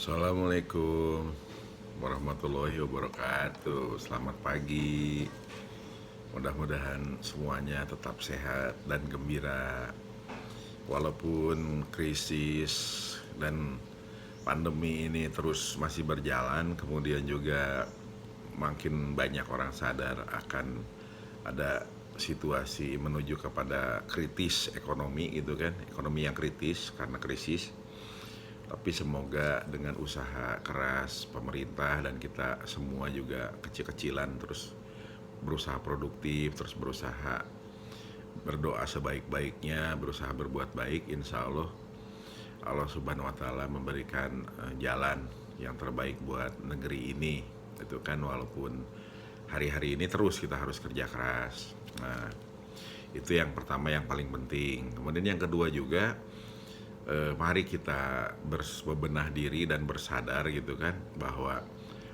Assalamualaikum warahmatullahi wabarakatuh. Selamat pagi. Mudah-mudahan semuanya tetap sehat dan gembira. Walaupun krisis dan pandemi ini terus masih berjalan, kemudian juga makin banyak orang sadar akan ada situasi menuju kepada kritis ekonomi gitu kan, ekonomi yang kritis karena krisis. Tapi semoga dengan usaha keras pemerintah dan kita semua juga kecil-kecilan terus berusaha produktif, terus berusaha berdoa sebaik-baiknya, berusaha berbuat baik, insya Allah Allah Subhanahu wa Ta'ala memberikan jalan yang terbaik buat negeri ini. Itu kan walaupun hari-hari ini terus kita harus kerja keras. Nah, itu yang pertama yang paling penting. Kemudian yang kedua juga, mari kita berbenah diri dan bersadar gitu kan bahwa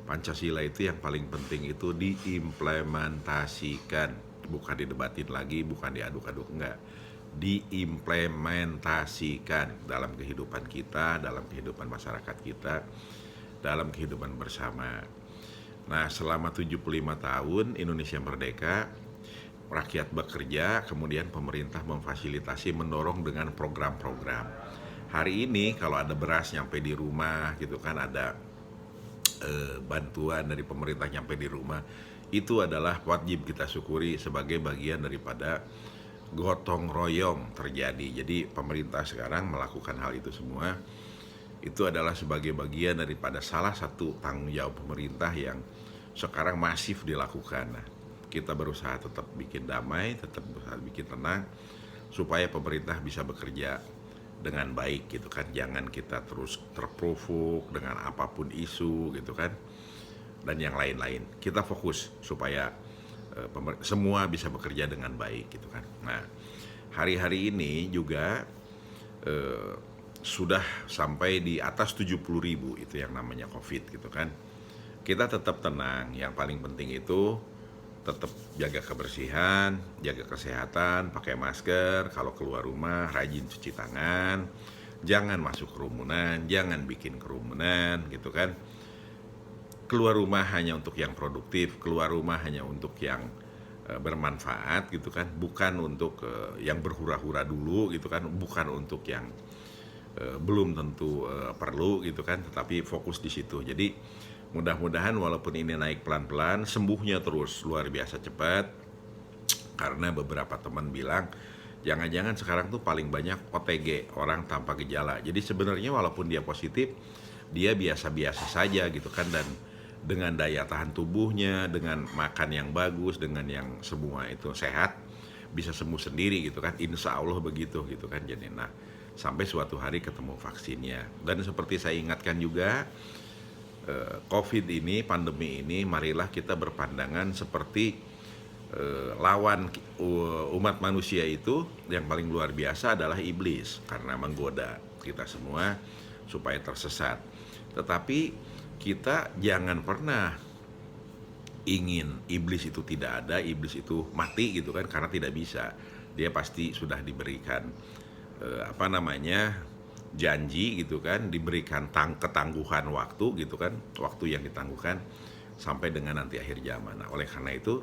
Pancasila itu yang paling penting itu diimplementasikan, bukan didebatin lagi, bukan diaduk-aduk, enggak, diimplementasikan dalam kehidupan kita, dalam kehidupan masyarakat kita, dalam kehidupan bersama. Nah, selama 75 tahun Indonesia merdeka, rakyat bekerja, kemudian pemerintah memfasilitasi, mendorong dengan program-program. Hari ini kalau ada beras nyampe di rumah gitu kan, ada bantuan dari pemerintah nyampe di rumah, itu adalah wajib kita syukuri sebagai bagian daripada gotong royong terjadi. Jadi pemerintah sekarang melakukan hal itu semua, itu adalah sebagai bagian daripada salah satu tanggung jawab pemerintah yang sekarang masif dilakukan. Nah, kita berusaha tetap bikin damai, tetap berusaha bikin tenang, supaya pemerintah bisa bekerja dengan baik gitu kan. Jangan kita terus terprovok dengan apapun isu gitu kan, dan yang lain-lain. Kita fokus supaya semua bisa bekerja dengan baik gitu kan. Nah, hari-hari ini juga sudah sampai di atas 70.000 itu yang namanya COVID gitu kan. Kita tetap tenang, yang paling penting itu tetap jaga kebersihan, jaga kesehatan, pakai masker, kalau keluar rumah rajin cuci tangan, jangan masuk kerumunan, jangan bikin kerumunan gitu kan. Keluar rumah hanya untuk yang produktif, keluar rumah hanya untuk yang bermanfaat gitu kan, bukan untuk yang berhura-hura dulu gitu kan, bukan untuk yang belum tentu perlu gitu kan, tetapi fokus di situ. Jadi mudah-mudahan walaupun ini naik pelan-pelan, sembuhnya terus luar biasa cepat. Karena beberapa teman bilang, jangan-jangan sekarang tuh paling banyak OTG, orang tanpa gejala. Jadi sebenarnya walaupun dia positif, dia biasa-biasa saja gitu kan, dan dengan daya tahan tubuhnya, dengan makan yang bagus, dengan yang semua itu sehat, bisa sembuh sendiri gitu kan, insya Allah begitu gitu kan. Jadi nah, sampai suatu hari ketemu vaksinnya. Dan seperti saya ingatkan juga, COVID ini, pandemi ini, marilah kita berpandangan seperti lawan umat manusia itu yang paling luar biasa adalah iblis, karena menggoda kita semua supaya tersesat. Tetapi kita jangan pernah ingin iblis itu tidak ada, iblis itu mati gitu kan, karena tidak bisa. Dia pasti sudah diberikan janji gitu kan, diberikan ketangguhan waktu gitu kan, waktu yang ditangguhkan sampai dengan nanti akhir zaman. Nah, oleh karena itu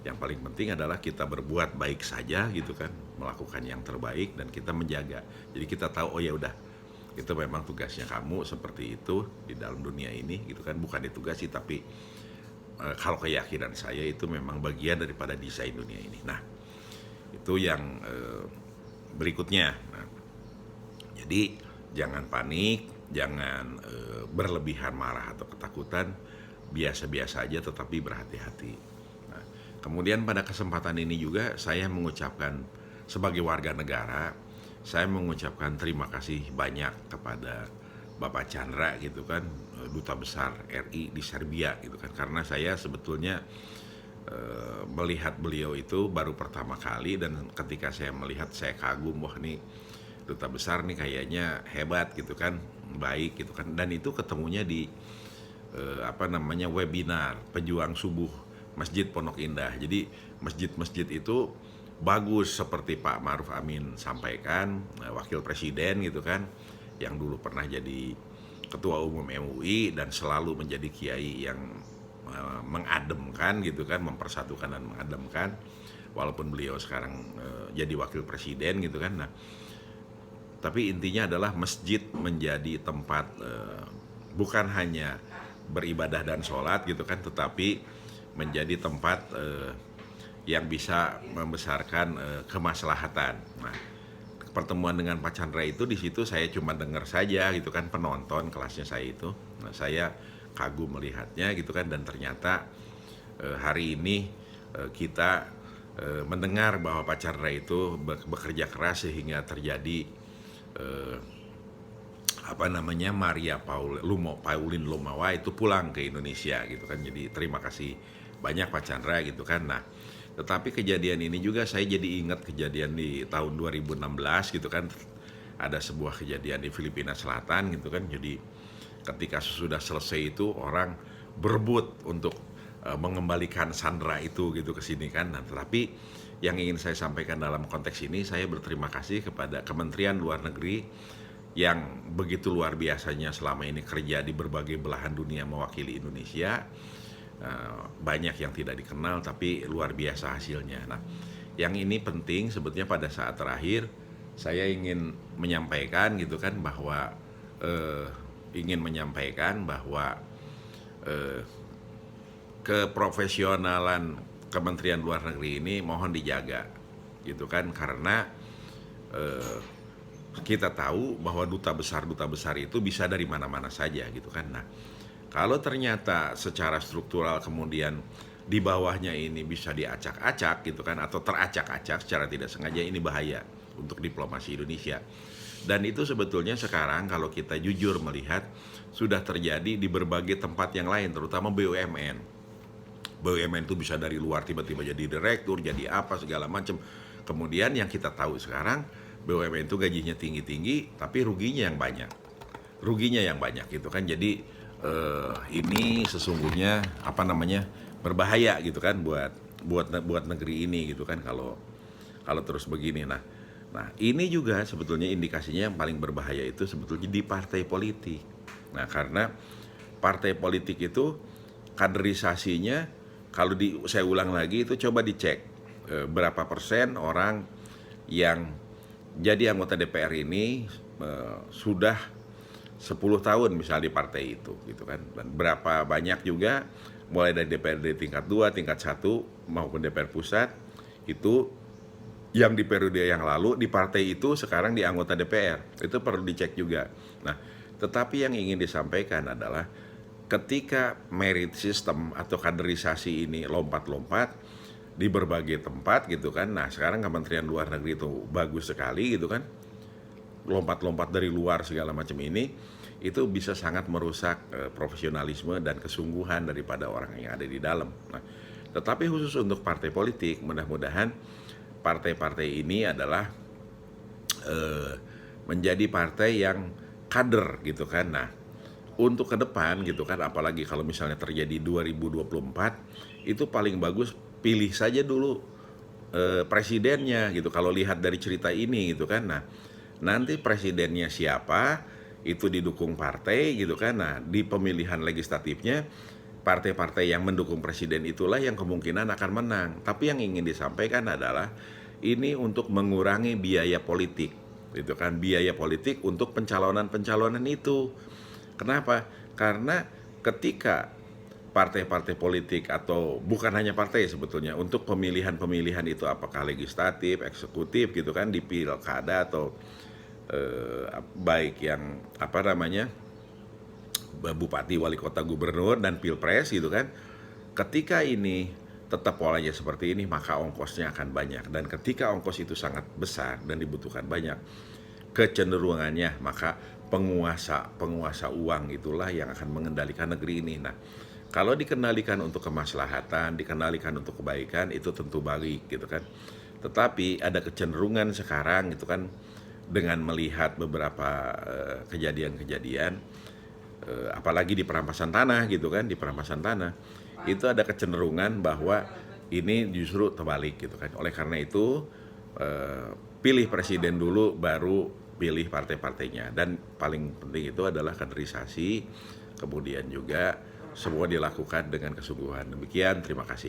yang paling penting adalah kita berbuat baik saja gitu kan, melakukan yang terbaik, dan kita menjaga. Jadi kita tahu, oh ya udah, itu memang tugasnya kamu seperti itu di dalam dunia ini gitu kan, bukan ditugasi tapi kalau keyakinan saya itu memang bagian daripada desain dunia ini. Nah, itu yang berikutnya. Nah, jadi jangan panik, jangan berlebihan marah atau ketakutan, biasa-biasa aja tetapi berhati-hati. Nah, kemudian pada kesempatan ini juga saya mengucapkan sebagai warga negara, saya mengucapkan terima kasih banyak kepada Bapak Chandra gitu kan, Duta Besar RI di Serbia gitu kan, karena saya sebetulnya melihat beliau itu baru pertama kali, dan ketika saya melihat saya kagum, wah nih duta besar nih kayaknya hebat gitu kan, baik gitu kan. Dan itu ketemunya di webinar pejuang subuh Masjid Pondok Indah. Jadi masjid-masjid itu bagus seperti Pak Ma'ruf Amin sampaikan, wakil presiden gitu kan, yang dulu pernah jadi ketua umum MUI dan selalu menjadi kiai yang mengademkan gitu kan, mempersatukan dan mengademkan, walaupun beliau sekarang jadi wakil presiden gitu kan. Nah, tapi intinya adalah masjid menjadi tempat bukan hanya beribadah dan sholat gitu kan, tetapi menjadi tempat yang bisa membesarkan kemaslahatan. Nah, pertemuan dengan Pak Chandra itu di situ saya cuma dengar saja gitu kan, penonton kelasnya saya itu. Nah, saya kagum melihatnya gitu kan, dan ternyata hari ini kita mendengar bahwa Pak Chandra itu bekerja keras sehingga terjadi Maria Pauline Lumawa itu pulang ke Indonesia gitu kan. Jadi terima kasih banyak Pak Chandra gitu kan. Nah, tetapi kejadian ini juga saya jadi ingat kejadian di tahun 2016 gitu kan. Ada sebuah kejadian di Filipina Selatan gitu kan. Jadi ketika sudah selesai itu orang berebut untuk mengembalikan Sandra itu gitu ke sini kan. Nah, tetapi yang ingin saya sampaikan dalam konteks ini, saya berterima kasih kepada Kementerian Luar Negeri yang begitu luar biasanya selama ini kerja di berbagai belahan dunia mewakili Indonesia. Banyak yang tidak dikenal tapi luar biasa hasilnya. Nah, yang ini penting sebetulnya pada saat terakhir saya ingin menyampaikan gitu kan, bahwa keprofesionalan Kementerian Luar Negeri ini mohon dijaga gitu kan, karena kita tahu bahwa duta besar itu bisa dari mana-mana saja gitu kan. Nah, kalau ternyata secara struktural kemudian di bawahnya ini bisa diacak-acak gitu kan, atau teracak-acak secara tidak sengaja, ini bahaya untuk diplomasi Indonesia. Dan itu sebetulnya sekarang kalau kita jujur melihat sudah terjadi di berbagai tempat yang lain, terutama BUMN. BUMN itu bisa dari luar tiba-tiba jadi direktur, jadi apa segala macam. Kemudian yang kita tahu sekarang BUMN itu gajinya tinggi-tinggi tapi ruginya yang banyak gitu kan. Jadi ini sesungguhnya berbahaya gitu kan buat negeri ini gitu kan kalau terus begini. Nah, ini juga sebetulnya indikasinya yang paling berbahaya itu sebetulnya di partai politik. Nah, karena partai politik itu kaderisasinya, kalau saya ulang lagi itu, coba dicek berapa persen orang yang jadi anggota DPR ini sudah 10 tahun misalnya di partai itu gitu kan. Dan berapa banyak juga mulai dari DPRD tingkat 2, tingkat 1 maupun DPR pusat itu yang di periode yang lalu di partai itu sekarang di anggota DPR. Itu perlu dicek juga. Nah, tetapi yang ingin disampaikan adalah ketika merit system atau kaderisasi ini lompat-lompat di berbagai tempat gitu kan. Nah, sekarang Kementerian Luar Negeri itu bagus sekali gitu kan. Lompat-lompat dari luar segala macam ini, itu bisa sangat merusak profesionalisme dan kesungguhan daripada orang yang ada di dalam. Nah, tetapi khusus untuk partai politik, mudah-mudahan partai-partai ini adalah menjadi partai yang kader gitu kan. Nah, untuk ke depan gitu kan, apalagi kalau misalnya terjadi 2024, itu paling bagus pilih saja dulu presidennya gitu. Kalau lihat dari cerita ini gitu kan. Nah, nanti presidennya siapa itu didukung partai gitu kan. Nah, di pemilihan legislatifnya partai-partai yang mendukung presiden itulah yang kemungkinan akan menang. Tapi yang ingin disampaikan adalah ini untuk mengurangi biaya politik gitu kan, biaya politik untuk pencalonan itu. Kenapa? Karena ketika partai-partai politik, atau bukan hanya partai sebetulnya, untuk pemilihan-pemilihan itu apakah legislatif, eksekutif gitu kan, di pilkada atau baik yang bupati, wali kota, gubernur, dan pilpres gitu kan. Ketika ini tetap polanya seperti ini, maka ongkosnya akan banyak. Dan ketika ongkos itu sangat besar dan dibutuhkan banyak, kecenderungannya maka penguasa uang itulah yang akan mengendalikan negeri ini. Nah, kalau dikendalikan untuk kemaslahatan, dikendalikan untuk kebaikan, itu tentu baik gitu kan. Tetapi ada kecenderungan sekarang gitu kan, dengan melihat beberapa kejadian-kejadian, apalagi di perampasan tanah gitu kan, di perampasan tanah itu ada kecenderungan bahwa ini justru terbalik gitu kan. Oleh karena itu pilih presiden dulu baru pilih partai-partainya. Dan paling penting itu adalah kaderisasi, kemudian juga semua dilakukan dengan kesungguhan. Demikian, terima kasih.